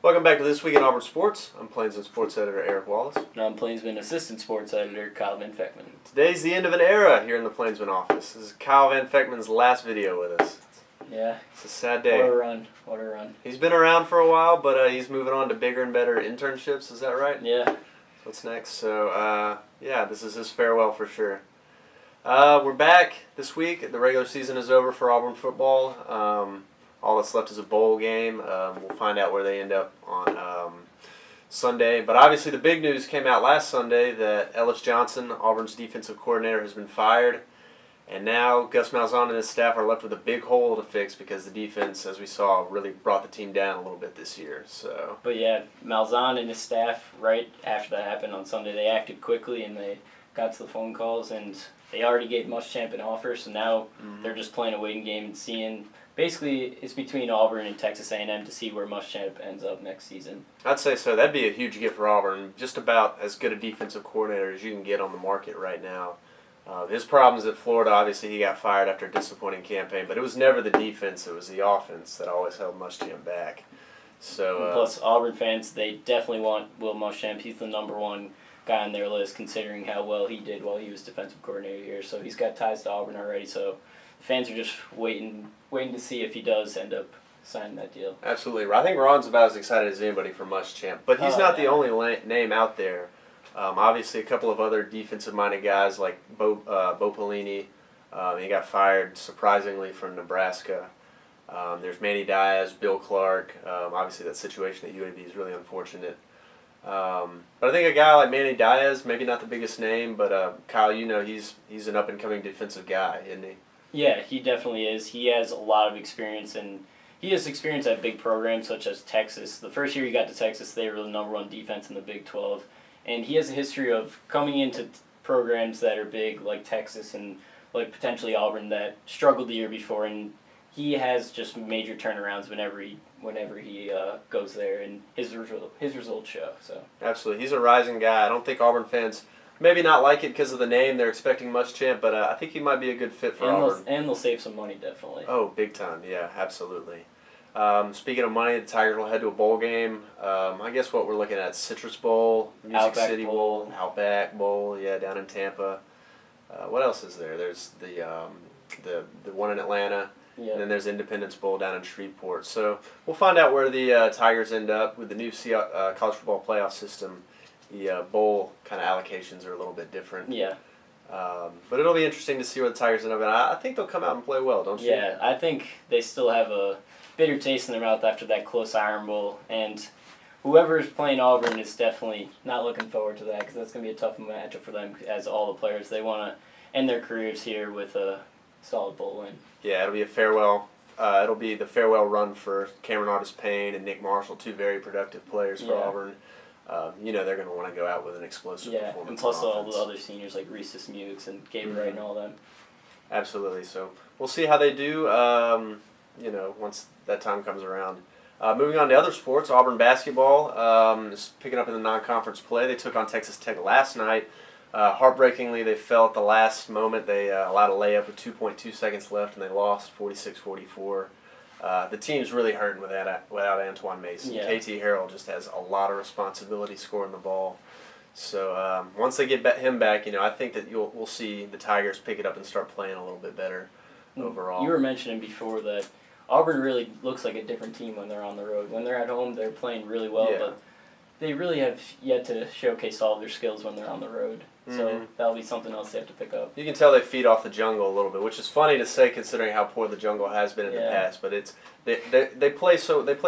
Welcome back to This Week in Auburn Sports. I'm Plainsman Sports Editor Eric Wallace. And I'm Plainsman Assistant Sports Editor Kyle Van Feckman. Today's the end of an era here in the Plainsman office. This is Kyle Van Feckman's last video with us. Yeah. It's a sad day. What a run. What a run. He's been around for a while, but he's moving on to bigger and better internships. Is that right? Yeah. What's next? So, yeah, this is his farewell for sure. We're back this week. The regular season is over for Auburn football. All that's left is a bowl game. We'll find out where they end up on Sunday. But obviously the big news came out last Sunday that Ellis Johnson, Auburn's defensive coordinator, has been fired. And now Gus Malzahn and his staff are left with a big hole to fix because the defense, as we saw, really brought the team down a little bit this year. So. But yeah, Malzahn and his staff, right after that happened on Sunday, they acted quickly and they got to the phone calls and they already gave Muschamp an offer. So now they're just playing a waiting game and seeing. Basically, it's between Auburn and Texas A&M to see where Muschamp ends up next season. I'd say so. That'd be a huge get for Auburn. Just about as good a defensive coordinator as you can get on the market right now. His problems at Florida, obviously he got fired after a disappointing campaign, but it was never the defense, it was the offense that always held Muschamp back. So plus, Auburn fans, they definitely want Will Muschamp. He's the number one guy on their list, considering how well he did while he was defensive coordinator here. So he's got ties to Auburn already, so fans are just waiting to see if he does end up signing that deal. Absolutely. I think Ron's about as excited as anybody for Muschamp, but he's not the only name out there. Obviously, a couple of other defensive-minded guys like Bo Pelini. He got fired, surprisingly, from Nebraska. There's Manny Diaz, Bill Clark. Obviously, that situation at UAB is really unfortunate. But I think a guy like Manny Diaz, maybe not the biggest name, but Kyle, you know, he's an up-and-coming defensive guy, isn't he? Yeah, he definitely is. He has a lot of experience, and he has experience at big programs such as Texas. The first year he got to Texas, they were the number one defense in the Big 12. And he has a history of coming into programs that are big, like Texas and like potentially Auburn, that struggled the year before. And he has just major turnarounds whenever he goes there, and his results show. So absolutely, he's a rising guy. I don't think Auburn fans maybe not like it because of the name. They're expecting Muschamp, but I think he might be a good fit for Auburn. And they'll save some money, definitely. Oh, big time. Yeah, absolutely. Speaking of money, the Tigers will head to a bowl game. I guess what we're looking at, Citrus Bowl, Music Outback City Bowl, Outback Bowl, yeah, down in Tampa. What else is there? There's the one in Atlanta, and then there's Independence Bowl down in Shreveport. So we'll find out where the Tigers end up with the new college football playoff system. The bowl kind of allocations are a little bit different. Yeah. But it'll be interesting to see where the Tigers end up. And I think they'll come out and play well, don't you? Yeah, I think they still have a bitter taste in their mouth after that close Iron Bowl. And whoever is playing Auburn is definitely not looking forward to that because that's going to be a tough matchup for them as all the players. They want to end their careers here with a solid bowl win. Yeah, it'll be a farewell. It'll be the farewell run for Cameron Artis-Payne and Nick Marshall, two very productive players for Auburn. You know they're going to want to go out with an explosive performance. Yeah, and plus all the other seniors like Reese's Mukes and Gabe Wright and all them. Absolutely. So we'll see how they do. You know, once that time comes around. Moving on to other sports, Auburn basketball is picking up in the non-conference play. They took on Texas Tech last night. Heartbreakingly, they fell at the last moment. They allowed a layup with 2.2 seconds left, and they lost 46-44. The team's really hurting without Antoine Mason. Yeah. KT Harrell just has a lot of responsibility scoring the ball. So once they get him back, you know, I think that we'll see the Tigers pick it up and start playing a little bit better overall. You were mentioning before that Auburn really looks like a different team when they're on the road. When they're at home, they're playing really well, but they really have yet to showcase all of their skills when they're on the road. So that'll be something else they have to pick up. You can tell they feed off the jungle a little bit, which is funny to say considering how poor the jungle has been in the past. But it's they play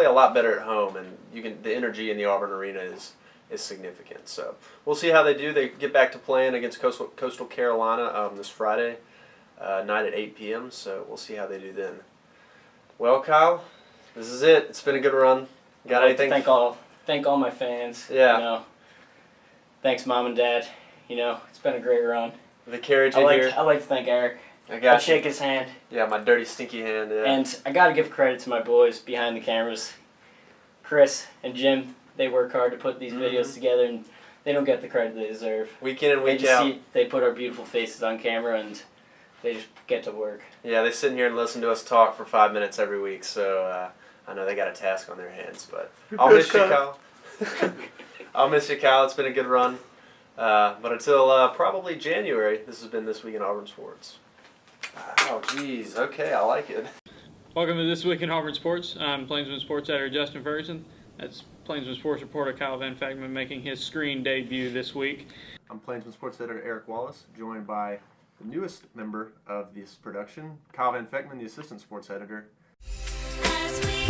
a lot better at home, and the energy in the Auburn arena is significant. So we'll see how they do. They get back to playing against Coastal Carolina this Friday night at 8 p.m. So we'll see how they do then. Well, Kyle, this is it. It's been a good run. Got anything? Thank all my fans. Yeah. You know, thanks, Mom and Dad. You know, it's been a great run. They carried you here. I'd like to thank Eric. I'd shake his hand. Yeah, my dirty, stinky hand. Yeah. And I got to give credit to my boys behind the cameras. Chris and Jim, they work hard to put these videos together, and they don't get the credit they deserve. Week in and week out. They put our beautiful faces on camera, and they just get to work. Yeah, they sit in here and listen to us talk for 5 minutes every week, so I know they got a task on their hands, but I'll miss you, Kyle. I'll miss you, Kyle. It's been a good run. But until probably January, this has been This Week in Auburn Sports. Oh, geez. Okay, I like it. Welcome to This Week in Auburn Sports. I'm Plainsman Sports Editor Justin Ferguson. That's Plainsman Sports reporter Kyle Van Fagman making his screen debut this week. I'm Plainsman Sports Editor Eric Wallace, joined by the newest member of this production, Kyle Van Fagman, the Assistant Sports Editor. As we